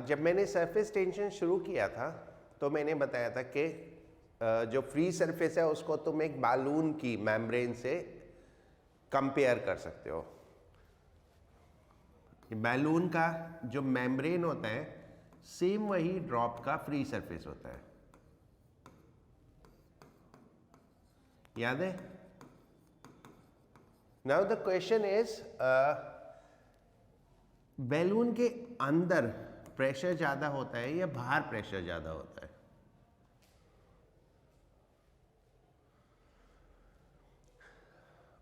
जब मैंने surface tension शुरू किया था तो मैंने बताया था कि जो फ्री सरफेस है उसको तुम एक बालून की मेम्ब्रेन से कंपेयर कर सकते हो। बैलून का जो मेम्ब्रेन होता है सेम वही ड्रॉप का फ्री सरफेस होता है, याद है? Now the question is, balloon के अंदर प्रेशर ज्यादा होता है या बाहर प्रेशर ज्यादा होता है?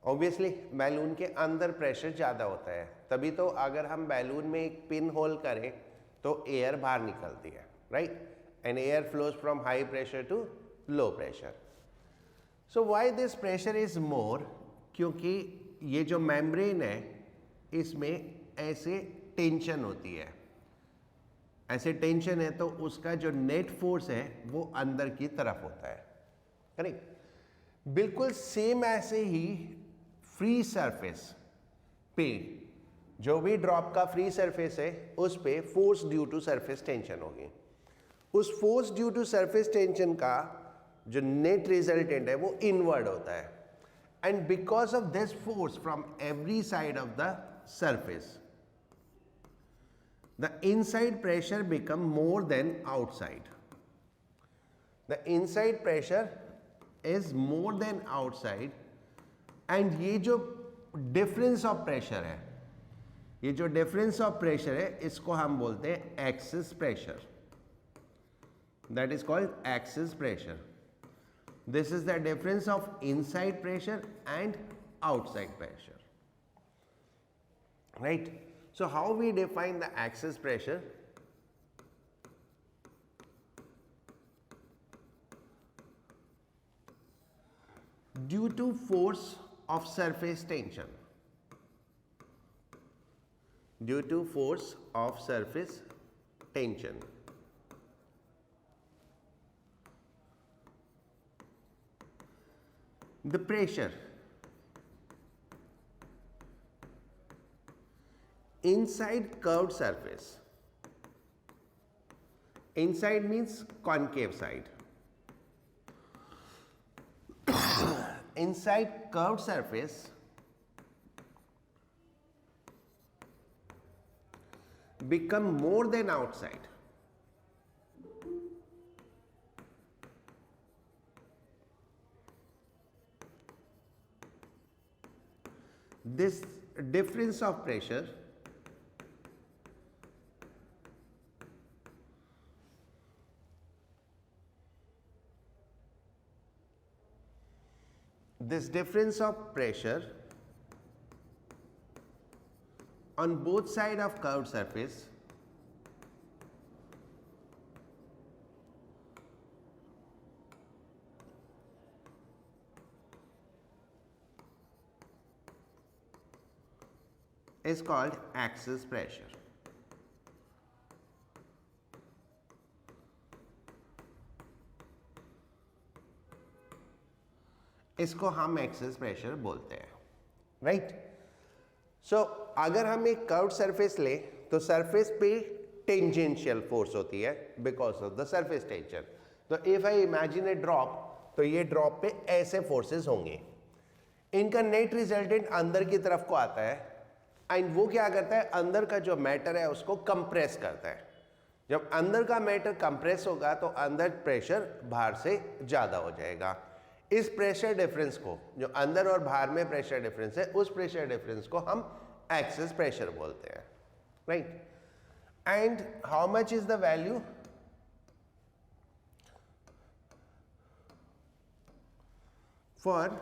ऑब्वियसली बैलून के अंदर प्रेशर ज्यादा होता है, तभी तो अगर हम बैलून में एक पिन होल करें तो एयर बाहर निकलती है, right? And air flows from high pressure to low pressure. So why this pressure is more? क्योंकि ये जो मेम्ब्रेन है इसमें ऐसे टेंशन होती है, ऐसे टेंशन है तो उसका जो नेट फोर्स है वो अंदर की तरफ होता है, करेक्ट? बिल्कुल सेम ऐसे ही फ्री सरफेस पे, जो भी ड्रॉप का फ्री सरफेस है उस पे force due to surface tension होगी। उस force due to surface tension का जो नेट रिजल्टेंट है वो इनवर्ड होता है, and because of this force from every side of the surface the inside pressure become more than outside. The inside pressure is more than outside, and ये जो difference of pressure है, ये जो difference of pressure है इसको हम बोलते हैं axis pressure. That is called axis pressure. This is the difference of inside pressure and outside pressure, right? So how we define the axis pressure? Due to force of surface tension. Due to force of surface tension. The pressure inside curved surface. Inside means concave side. Inside curved surface become more than outside. This difference of pressure on both sides of curved surface is called axis pressure. इसको हम axis pressure बोलते हैं, right? सो अगर हम एक curved surface ले तो surface पे टेंजेंशियल फोर्स होती है because of the surface tension. तो if I imagine a drop, तो ये ड्रॉप पे ऐसे फोर्सेस होंगे, इनका नेट रिजल्टेंट अंदर की तरफ को आता है, एंड वो क्या करता है, अंदर का जो मैटर है उसको कंप्रेस करता है। जब अंदर का मैटर कंप्रेस होगा तो अंदर प्रेशर बाहर से ज्यादा हो जाएगा। इस प्रेशर डिफरेंस को, जो अंदर और बाहर में प्रेशर डिफरेंस है, उस प्रेशर डिफरेंस को हम एक्सिस प्रेशर बोलते हैं, right? And how much is the value? For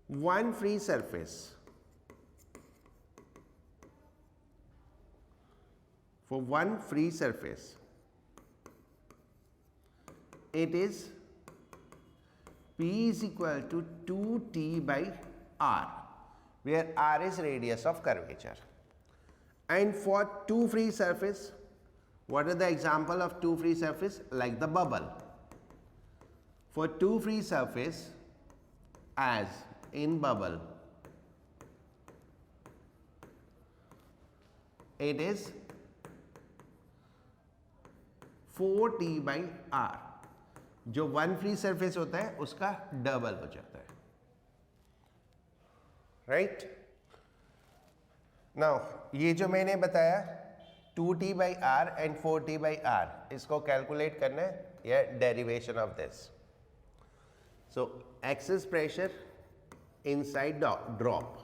one free surface, for one free surface, it is P is equal to 2T by R, where R is radius of curvature. And for two free surface, what are the example of two free surface? Like the bubble. For two free surface, as in bubble, it is 4t/r, जो one free surface होता है उसका double हो जाता है, right. Now ये जो मैंने बताया 2t/r एंड 4t/r, इसको कैलकुलेट करना है, या derivation of this. So excess pressure inside drop,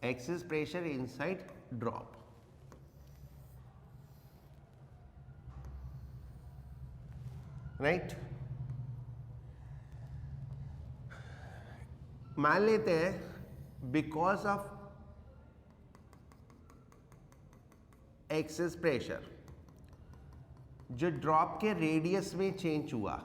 excess pressure inside drop, right। मान लेते हैं बिकॉज ऑफ एक्सेस प्रेशर जो ड्रॉप के रेडियस में चेंज हुआ,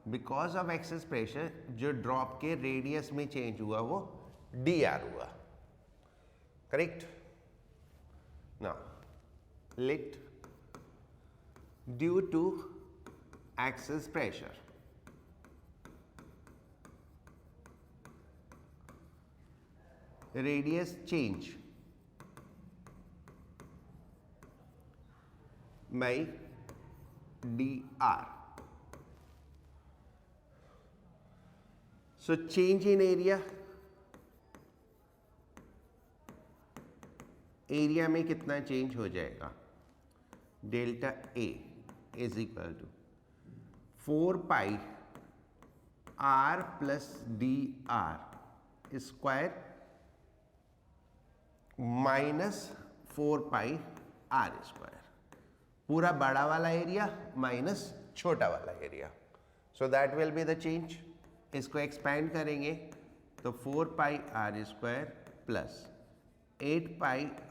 बिकॉज ऑफ एक्सेस प्रेशर जो ड्रॉप के रेडियस में चेंज हुआ वो dr हुआ, correct. Now let due to excess pressure radius change by dr. So change in area, area में कितना चेंज हो जाएगा, delta A is equal to 4 r plus d r square minus 4 r square, पूरा बड़ा वाला area minus छोटा वाला area. So that will be the change. इसको एक्सपैंड करेंगे तो 4 r square plus 8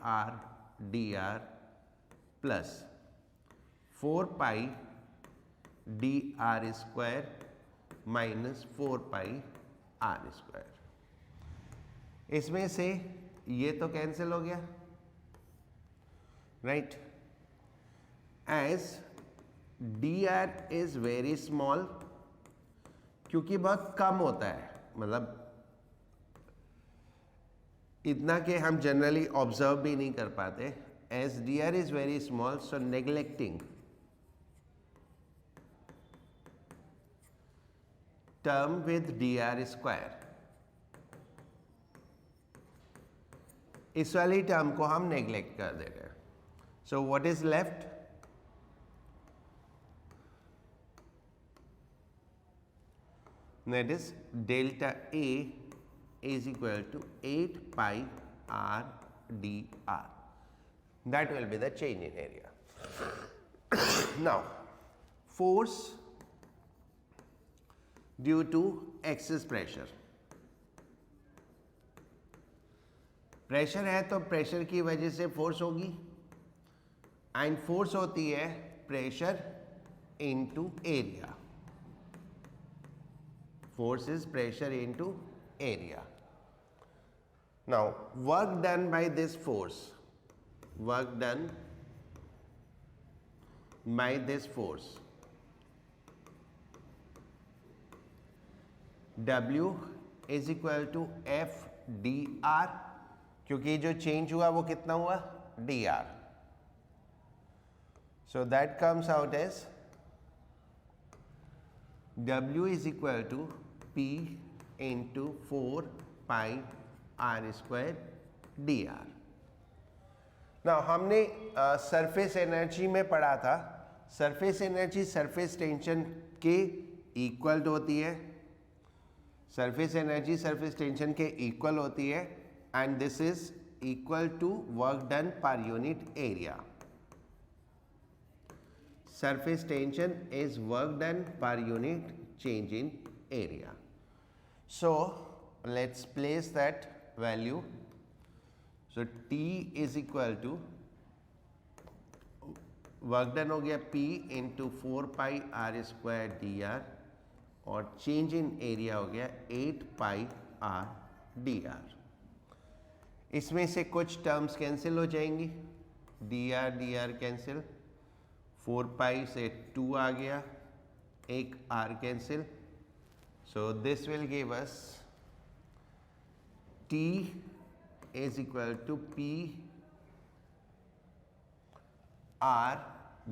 r dr plus 4 dr square minus 4 r square. इसमें से ये तो कैंसिल हो गया, right. As dr is very small, क्योंकि बहुत कम होता है, मतलब इतना कि हम जनरली ऑब्जर्व भी नहीं कर पाते। As dr is very small, so neglecting term with dr square, इस वाली टर्म को हम नेग्लेक्ट कर दे रहे हैं। So what is left, that is delta A is equal to 8 r dr. That will be the change in area. Now, force due to excess pressure. Pressure है तो pressure की वजह से फोर्स होगी, एंड फोर्स होती है pressure into area. Force is pressure into area. Now, work done by this force, work done by this force, W is equal to F dr, क्योंकि जो चेंज हुआ वो कितना हुआ, dr. So that comes out as W is equal to P into 4 r square dr. Now हमने surface energy में पढ़ा था, सरफेस एनर्जी सरफेस टेंशन के इक्वल होती है, सरफेस एनर्जी सरफेस टेंशन के इक्वल होती है, and this is equal to work done per unit area. Surface tension is work done per unit change in area. So let's place that value. So T is equal to work done हो गया P into 4 r square dr, और change in area हो गया 8 r dr। इसमें से कुछ terms cancel हो जाएंगी, dr dr कैंसिल, 4 से 2 आ गया, एक r cancel, so this will give us T is equal to P R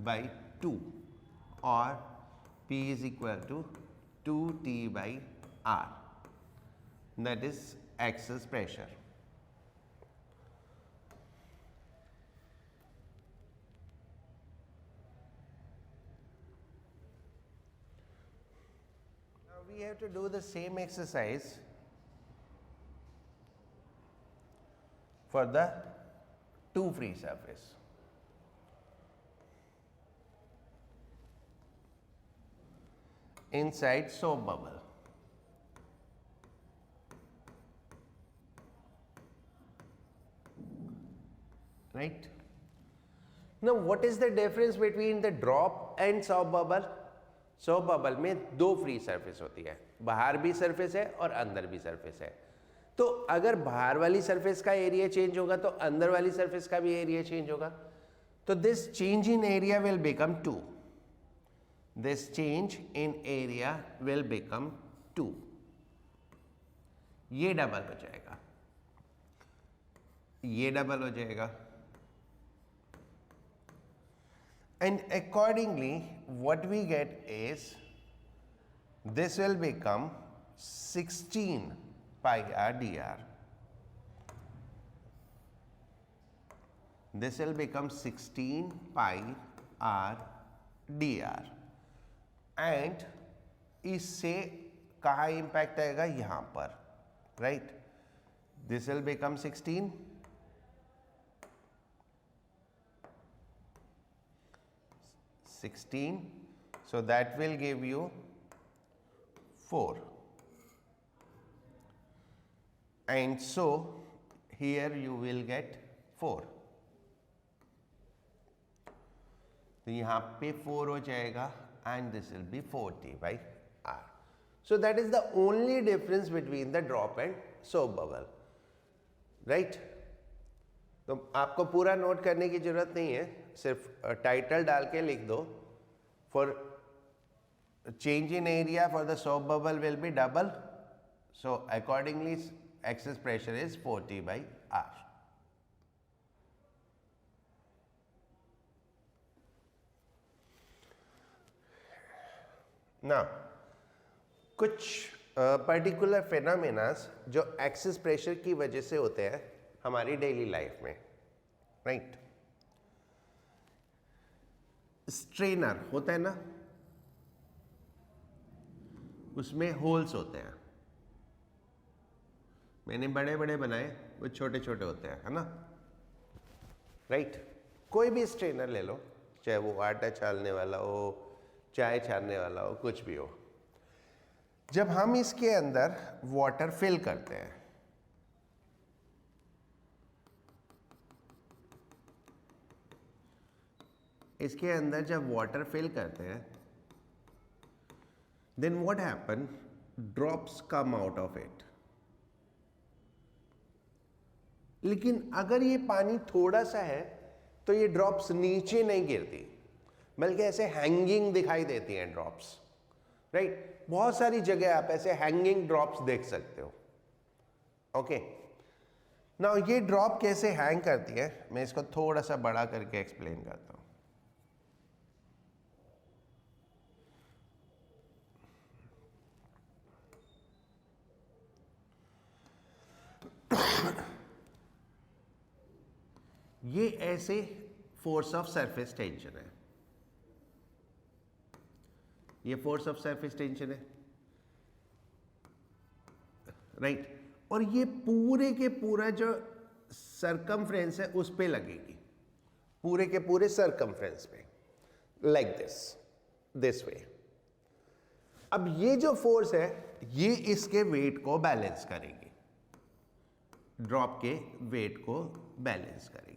by 2 or P is equal to 2T by R, that is excess pressure. We have to do the same exercise for the two free surface. Inside soap bubble. Right? Now what is the difference between the drop and soap bubble? Soap bubble में दो free surface होती है, बाहर भी surface है और अंदर भी सरफेस है। तो अगर बाहर वाली सरफेस का एरिया चेंज होगा तो अंदर वाली सरफेस का भी एरिया चेंज होगा। तो this change in area will become 2, this change in area will become 2, ये डबल हो जाएगा, ये डबल हो जाएगा, and accordingly what we get is this will become 16 pi r dr. This will become 16 pi r dr and इससे कहाँ impact आएगा, यहाँ पर, right? This will become 16, so that will give you 4, and so here you will get 4, तो यहाँ पे 4 हो जाएगा and this will be 4T by R. So that is the only difference between the drop and soap bubble, right? तो आपको पूरा note करने की जरूरत नहीं है, सिर्फ टाइटल डाल के लिख दो, for change in area for the soap bubble will be double, so accordingly excess pressure is 4T by R. ना कुछ पर्टिकुलर फेनोमेनास जो एक्सेस प्रेशर की वजह से होते हैं हमारी डेली लाइफ में, राइट? स्ट्रेनर होता है ना, उसमें होल्स होते हैं, मैंने बड़े बड़े बनाए, वो छोटे छोटे होते हैं, है ना, राइट? कोई भी स्ट्रेनर ले लो, चाहे वो आटा छानने वाला हो, चाय छानने वाला हो, कुछ भी हो, जब हम इसके अंदर वाटर फिल करते हैं, इसके अंदर जब वाटर फिल करते हैं, then what happen, drops come out of it. लेकिन अगर ये पानी थोड़ा सा है तो ये ड्रॉप्स नीचे नहीं गिरती, बल्कि ऐसे हैंगिंग दिखाई देती हैं ड्रॉप्स, राइट? बहुत सारी जगह आप ऐसे हैंगिंग ड्रॉप्स देख सकते हो, ओके? नाउ ये ड्रॉप कैसे हैंग करती है, मैं इसको थोड़ा सा बड़ा करके एक्सप्लेन करता हूं। ये ऐसे फोर्स ऑफ सरफेस टेंशन है, ये फोर्स ऑफ सरफेस टेंशन है, राइट? और ये पूरे के पूरा जो सरकमफ्रेंस है उस पे लगेगी, पूरे के पूरे सरकमफ्रेंस पे, लाइक दिस वे। अब ये जो फोर्स है ये इसके वेट को बैलेंस करेगी, ड्रॉप के वेट को बैलेंस करेगी।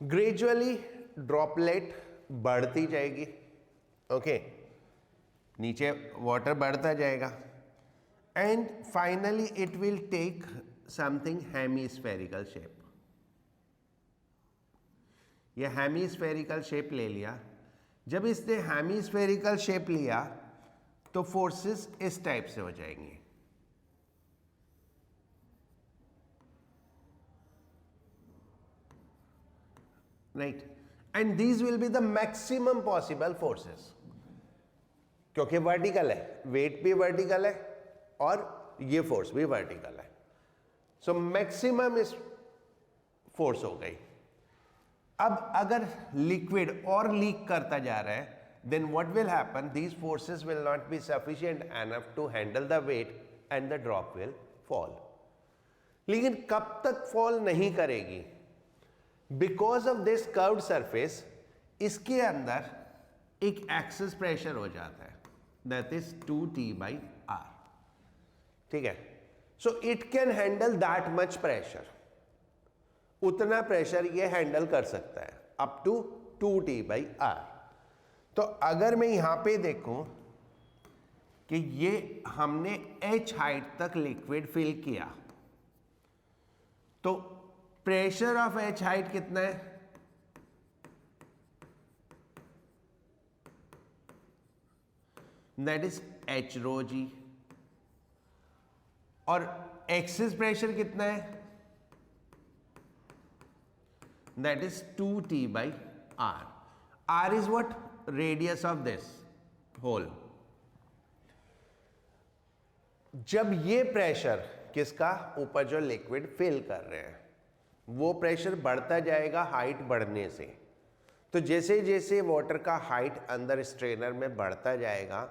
ग्रेजुअली ड्रॉपलेट बढ़ती जाएगी, ओके? नीचे वाटर बढ़ता जाएगा and finally it will take something hemispherical shape. ये हेमीस्फेरिकल शेप ले लिया, जब इसने हेमिस्फेरिकल शेप लिया तो फोर्सेस इस टाइप से हो जाएंगी, right, and these will be the maximum possible forces, क्योंकि वर्टिकल है, वेट भी वर्टिकल है और ये फोर्स भी वर्टिकल है, सो मैक्सिमम इस फोर्स हो गई। अब अगर लिक्विड और लीक करता जा रहा है, then what will happen, these forces will not be sufficient enough to handle the weight and the drop will fall. लेकिन कब तक फॉल नहीं करेगी? Because of this curved surface इसके अंदर एक एक्सेस प्रेशर हो जाता है, दैट इज 2T/R, ठीक है। So it can handle that much pressure, उतना प्रेशर ये हैंडल कर सकता है अप टू 2T/R। तो अगर मैं यहां पे देखूं कि ये हमने h हाइट तक लिक्विड फिल किया, तो प्रेशर ऑफ h हाइट कितना है? दैट इज h रो जी। और एक्सिस प्रेशर कितना है? That is 2T/R। R is what? Radius of this hole। जब ये प्रेशर किसका ऊपर जो लिक्विड फिल कर रहे हैं, वो प्रेशर बढ़ता जाएगा हाइट बढ़ने से। तो जैसे जैसे वाटर का हाइट अंदर स्ट्रेनर में बढ़ता जाएगा,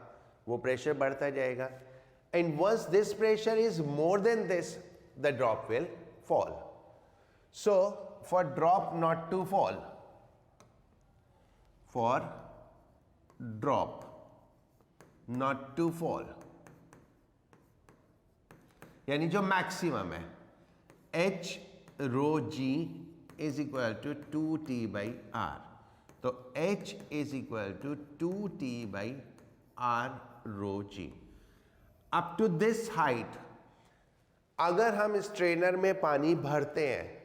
वो प्रेशर बढ़ता जाएगा, and once this pressure is more than this, the drop will fall. So for drop not to fall, for drop not to fall, यानी जो मैक्सिमम है h rho g is equal to 2T/R, तो h is equal to 2T/R rho g। Up to this height अगर हम strainer में पानी भरते हैं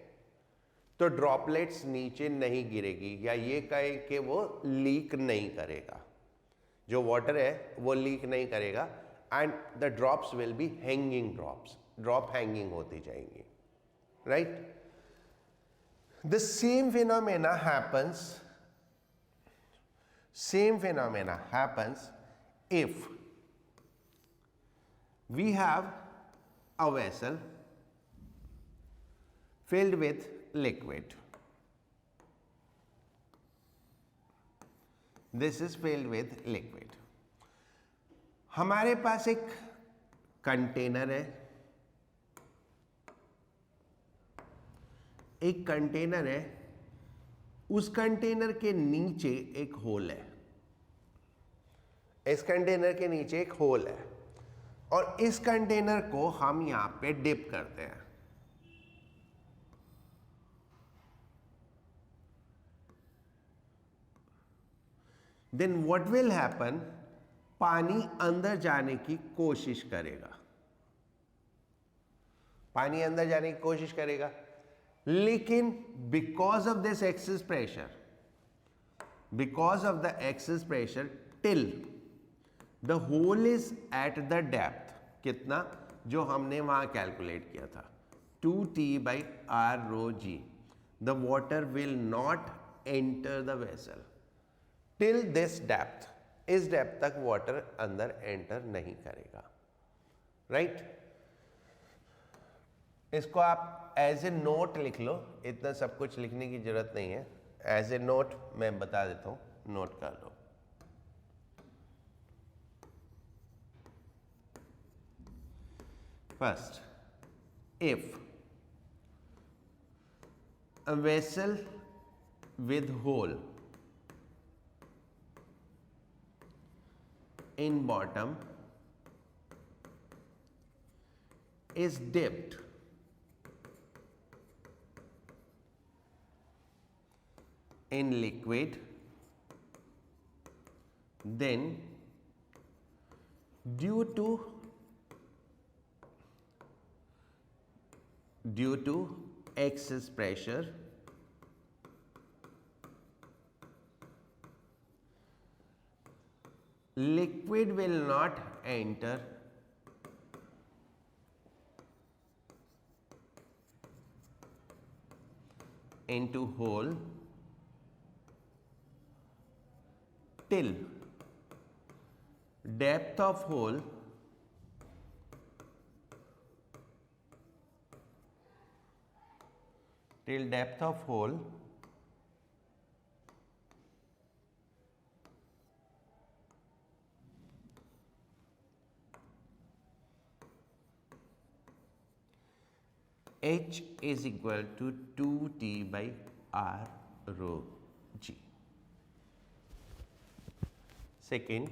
तो ड्रॉपलेट्स नीचे नहीं गिरेगी, या ये कहें कि वो लीक नहीं करेगा, जो वाटर है वो लीक नहीं करेगा, and the drops will be hanging drops, drop hanging होती जाएंगी, right. The same phenomena happens if we have a vessel filled with liquid. This is filled with liquid. हमारे पास एक कंटेनर है, उस कंटेनर के नीचे एक होल है, इस कंटेनर के नीचे एक होल है, और इस कंटेनर को हम यहां पे डिप करते हैं। देन व्हाट विल हैपन, पानी अंदर जाने की कोशिश करेगा, पानी अंदर जाने की कोशिश करेगा, लेकिन because of this excess pressure till the hole is at the depth, कितना? जो हमने वहां कैलकुलेट किया था, 2T/R rho g, the water will not enter the vessel till this depth, इस डेप्थ तक वाटर अंदर एंटर नहीं करेगा, राइट। इसको आप एज ए नोट लिख लो, इतना सब कुछ लिखने की जरूरत नहीं है, एज ए नोट मैं बता देता हूं, नोट कर लो। First, if a vessel with hole in bottom is dipped in liquid, then due to excess pressure liquid will not enter into hole till depth of hole H is equal to 2T by R rho G. Second,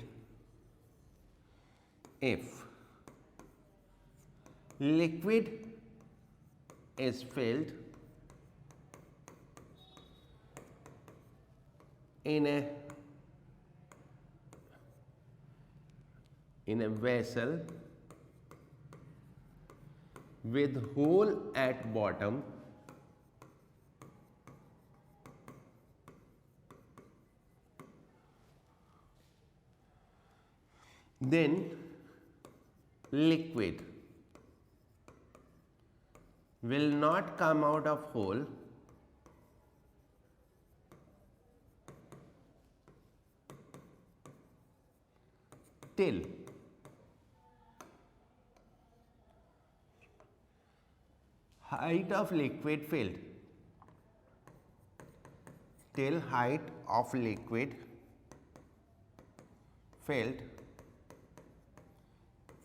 if liquid is filled in a vessel with hole at bottom, then liquid will not come out of hole till height of liquid filled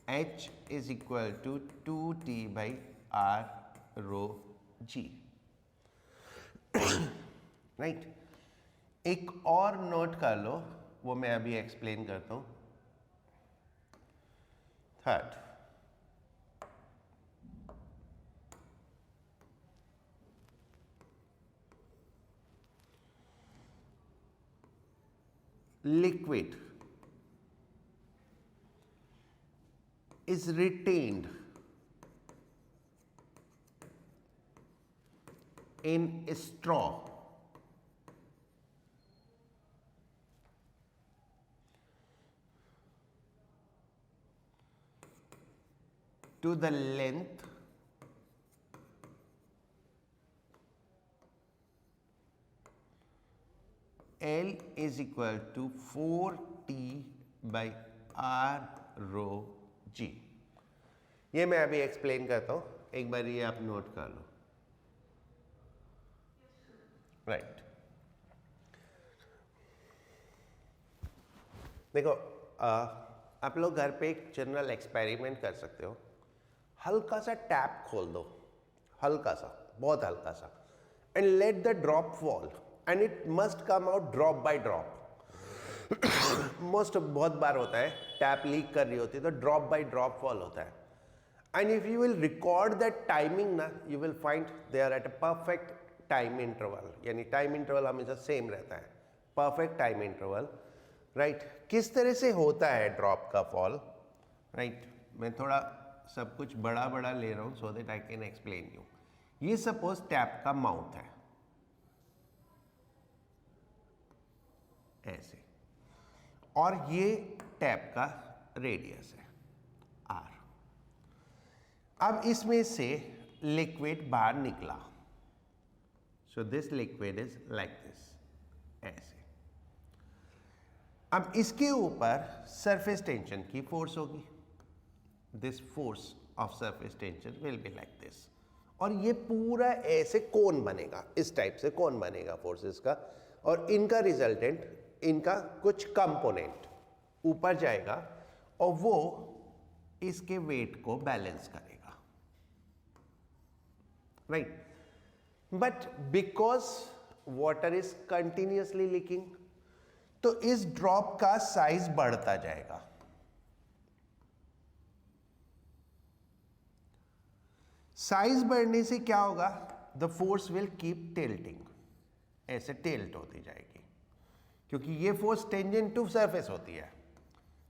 H is equal to 2T by R rho G. Right एक और note कर लो, वो मैं अभी explain करता हूं. Third, liquid is retained in straw to the length L is equal to 4T by R rho G. ये मैं अभी एक्सप्लेन करता हूं, एक बार ये आप नोट कर लो. राइट देखो, आप लोग घर पे एक जनरल एक्सपेरिमेंट कर सकते हो. हल्का सा टैप खोल दो, हल्का सा, बहुत हल्का सा, and let the drop fall and it must come out drop by drop. बहुत बार होता है टैप लीक कर रही होती है तो ड्रॉप बाय ड्रॉप फॉल होता है. And if you will record that timing ना, you will find they are at a perfect time interval. यानी टाइम इंटरवल हमेशा सेम रहता है, परफेक्ट टाइम इंटरवल. राइट, किस तरह से होता है ड्रॉप का फॉल. राइट, मैं थोड़ा सब कुछ बड़ा बड़ा ले रहा हूँ so that I can explain you. ये सपोज टैप का माउथ है ऐसे, और ये टैप का रेडियस है R. अब इसमें से लिक्विड बाहर निकला, so this liquid is like this, ऐसे. अब इसके ऊपर सरफेस टेंशन की फोर्स होगी. This force of surface tension will be like this, और ये पूरा ऐसे कोन बनेगा, इस टाइप से कोन बनेगा फोर्सेस का, और इनका रिजल्टेंट, इनका कुछ कंपोनेंट ऊपर जाएगा और वो इसके वेट को बैलेंस करेगा. Right, but because water is continuously leaking, तो इस ड्रॉप का साइज बढ़ता जाएगा. साइज बढ़ने से क्या होगा, the force will keep tilting, ऐसे टिल्ट होती जाएगी, क्योंकि ये फोर्स टेंजेंट टू सरफेस होती है,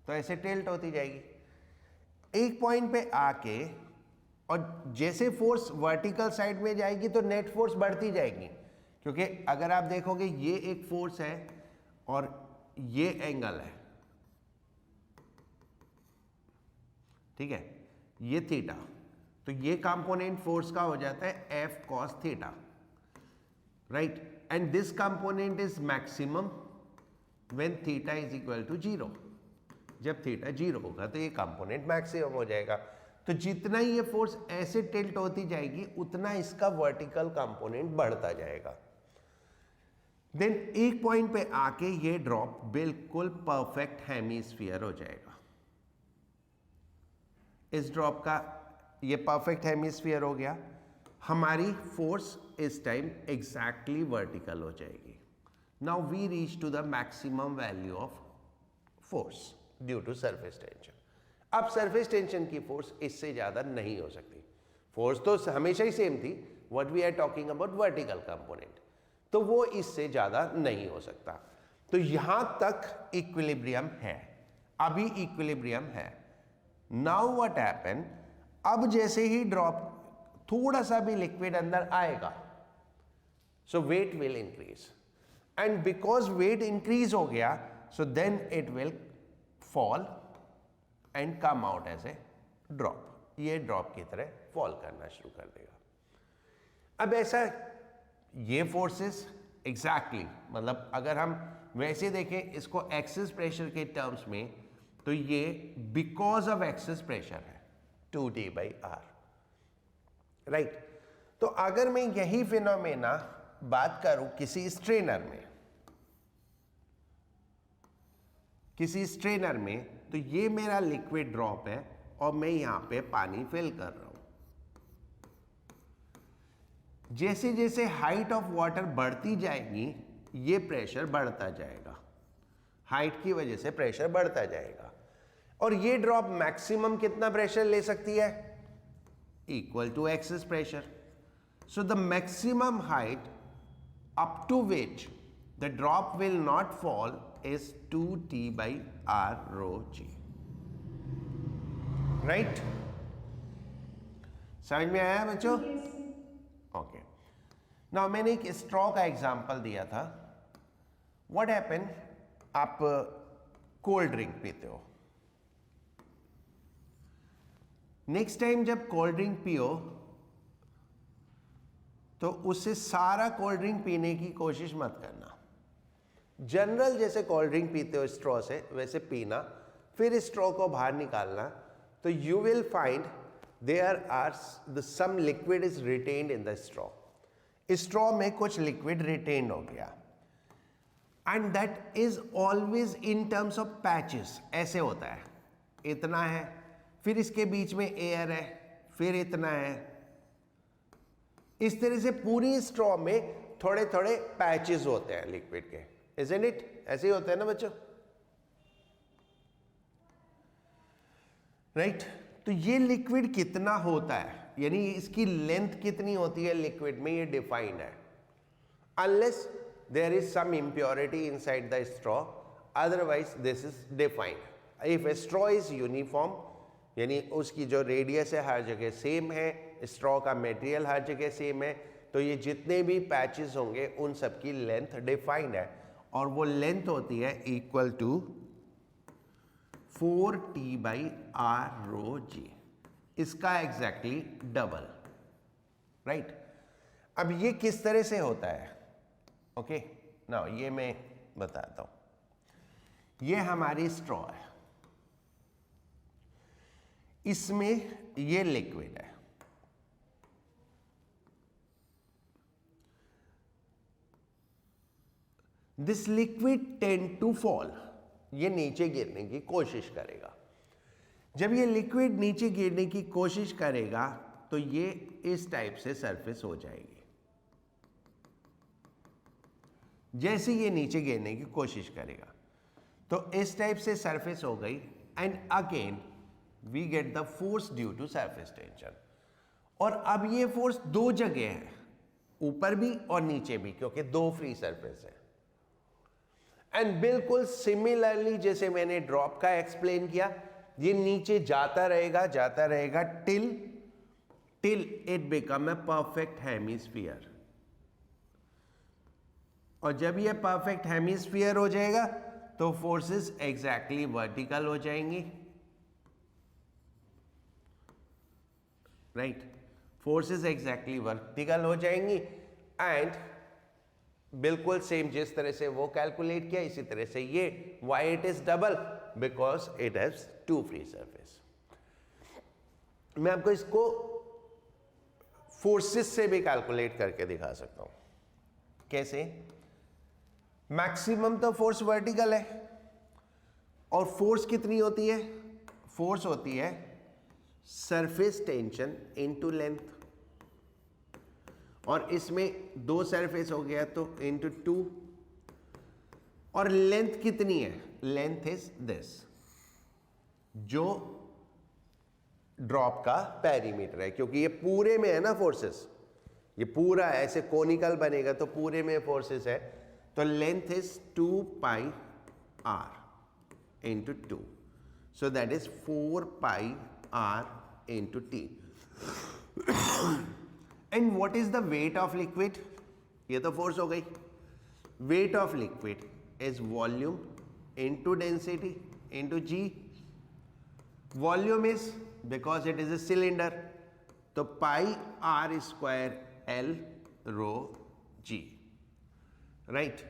तो ऐसे टिल्ट होती जाएगी. एक पॉइंट पे आके, और जैसे फोर्स वर्टिकल साइड में जाएगी तो नेट फोर्स बढ़ती जाएगी, क्योंकि अगर आप देखोगे ये एक फोर्स है और ये एंगल है, ठीक है, ये थीटा, तो ये कंपोनेंट फोर्स का हो जाता है F cos theta, right, and this component is maximum when theta is equal to 0। जब थीटा 0 होगा तो ये कंपोनेंट मैक्सिमम हो जाएगा। तो जितना ये फोर्स ऐसे टिल्ट होती जाएगी उतना इसका वर्टिकल कंपोनेंट बढ़ता जाएगा। देन एक पॉइंट पे आके ये ड्रॉप बिल्कुल परफेक्ट हेमीस्फीयर हो जाएगा। इस ड्रॉप का ये परफेक्ट हेमीस्फीयर हो गया, हमारी फोर्स इस टाइम एग्जैक्टली वर्टिकल हो जाएगी। Now we reach to the maximum value of force due to surface tension. अब सरफेस टेंशन की फोर्स इससे ज्यादा नहीं हो सकती। फोर्स तो हमेशा ही सेम थी, what we are talking about vertical component, तो वो इससे ज्यादा नहीं हो सकता। तो यहां तक इक्विलिब्रियम है, अभी इक्विलिब्रियम है। नाउ व्हाट हैपन, अब जैसे ही ड्रॉप थोड़ा सा भी लिक्विड अंदर आएगा, so weight will increase, and because weight increase हो गया, so then it will fall and come out as a drop. ये ड्रॉप की तरह फॉल करना शुरू कर देगा। अब ऐसा ये फोर्सेस एग्जैक्टली मतलब अगर हम वैसे देखें इसको एक्सेस प्रेशर के टर्म्स में, तो ये बिकॉज ऑफ एक्सेस प्रेशर है 2T/R, राइट। तो अगर मैं यही फिनोमेना बात करूं किसी स्ट्रेनर में, तो ये मेरा लिक्विड ड्रॉप है और मैं यहां पे पानी फिल कर रहा हूं। जैसे जैसे हाइट ऑफ वाटर बढ़ती जाएगी ये प्रेशर बढ़ता जाएगा, हाइट की वजह से प्रेशर बढ़ता जाएगा। और ये ड्रॉप मैक्सिमम कितना प्रेशर ले सकती है? Equal to excess pressure. So the maximum height up to which the drop will not fall is 2T/R rho g, right? समझ में आया बच्चों? ओके। नाउ मैंने एक स्ट्रॉ का एग्जांपल दिया था। व्हाट हैपन, आप कोल्ड ड्रिंक पीते हो, नेक्स्ट टाइम जब कोल्ड ड्रिंक पियो तो उससे सारा कोल्ड ड्रिंक पीने की कोशिश मत करना। जनरल जैसे कोल्ड ड्रिंक पीते हो स्ट्रॉ से वैसे पीना, फिर स्ट्रॉ को बाहर निकालना, तो you will find there are some liquid is retained in the straw. Straw में कुछ लिक्विड रिटेन्ड हो गया, and that is always in terms of patches. ऐसे होता है, इतना है, फिर इसके बीच में एयर है, फिर इतना है। इस तरह से पूरी स्ट्रॉ में थोड़े थोड़े पैचेस होते हैं लिक्विड के, isn't it? ऐसे ही होता है ना बच्चों, राइट? तो ये लिक्विड कितना होता है, यानी इसकी लेंथ कितनी होती है लिक्विड में, ये डिफाइंड है। Unless there is some impurity inside the straw, otherwise this is defined. If a straw is uniform, यानी उसकी जो रेडियस है हर जगह सेम है, स्ट्रॉ का मटेरियल हर जगह सेम है, तो ये जितने भी पैचेस होंगे उन सब की लेंथ डिफाइंड है, और वो लेंथ होती है equal to 4T/R rho g, इसका एग्जैक्टली डबल, राइट? अब ये किस तरह से होता है, ओके नाउ ये मैं बताता हूं। ये हमारी स्ट्रॉ है, इसमें ये लिक्विड है, this liquid tend to fall, ये नीचे गिरने की कोशिश करेगा। जब ये लिक्विड नीचे गिरने की कोशिश करेगा तो ये इस टाइप से सरफेस हो जाएगी। जैसे ये नीचे गिरने की कोशिश करेगा तो इस टाइप से सरफेस हो गई, and again we get the force due to surface tension. और अब ये फोर्स दो जगह है, ऊपर भी और नीचे भी, क्योंकि दो फ्री सरफेस है। एंड बिल्कुल सिमिलरली जैसे मैंने ड्रॉप का एक्सप्लेन किया, ये नीचे जाता रहेगा till it become a perfect hemisphere. और जब ये परफेक्ट हेमिस्फीयर हो जाएगा तो फोर्सेस एग्जैक्टली वर्टिकल हो जाएंगी, राइट, फोर्सेस एग्जैक्टली वर्टिकल हो जाएंगी एंड बिल्कुल सेम जिस तरह से वो कैलकुलेट किया इसी तरह से ये, why it is double, because it has two free surface. मैं आपको इसको फोर्सेस से भी कैलकुलेट करके दिखा सकता हूं। कैसे? मैक्सिमम तो फोर्स वर्टिकल है और फोर्स कितनी होती है? फोर्स होती है सरफेस टेंशन इनटू लेंथ, और इसमें दो सरफेस हो गया तो इनटू 2, और लेंथ कितनी है? लेंथ इज दिस, जो ड्रॉप का पेरीमीटर है, क्योंकि ये पूरे में है ना फोर्सेस, ये पूरा ऐसे कोनिकल बनेगा तो पूरे में फोर्सेस है, तो length is 2 pi r into 2, so that is 4 pi r into t. And what is the weight of liquid? ये तो फोर्स हो गई। weight of liquid is volume into density into g. volume is, because it is a cylinder, तो pi r square l rho g, right?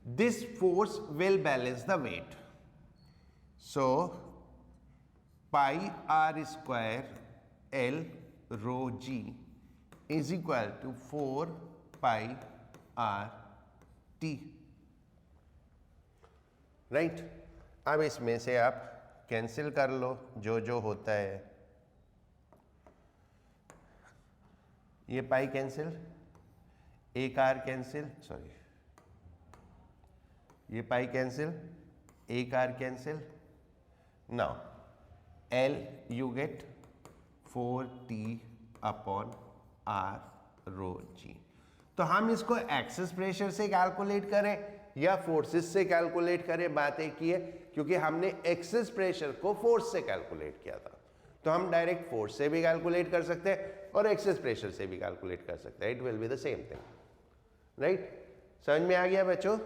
This force will balance the weight. So pi r square L rho g is equal to 4 pi r t, right? अब इसमें से आप cancel कर लो जो जो होता है, ये पाई कैंसिल, एक आर कैंसिल, सॉरी ये पाई कैंसिल, एक R cancel, now L you get 4t upon r rho g। तो हम इसको एक्सेस प्रेशर से कैलकुलेट करें या फोर्सेस से कैलकुलेट करें, बात एक ही है, क्योंकि हमने एक्सेस प्रेशर को फोर्स से कैलकुलेट किया था, तो हम डायरेक्ट फोर्स से भी कैलकुलेट कर सकते हैं और एक्सेस प्रेशर से भी कैलकुलेट कर सकते हैं। It will be the same thing, right? समझ में आ गया बच्चों?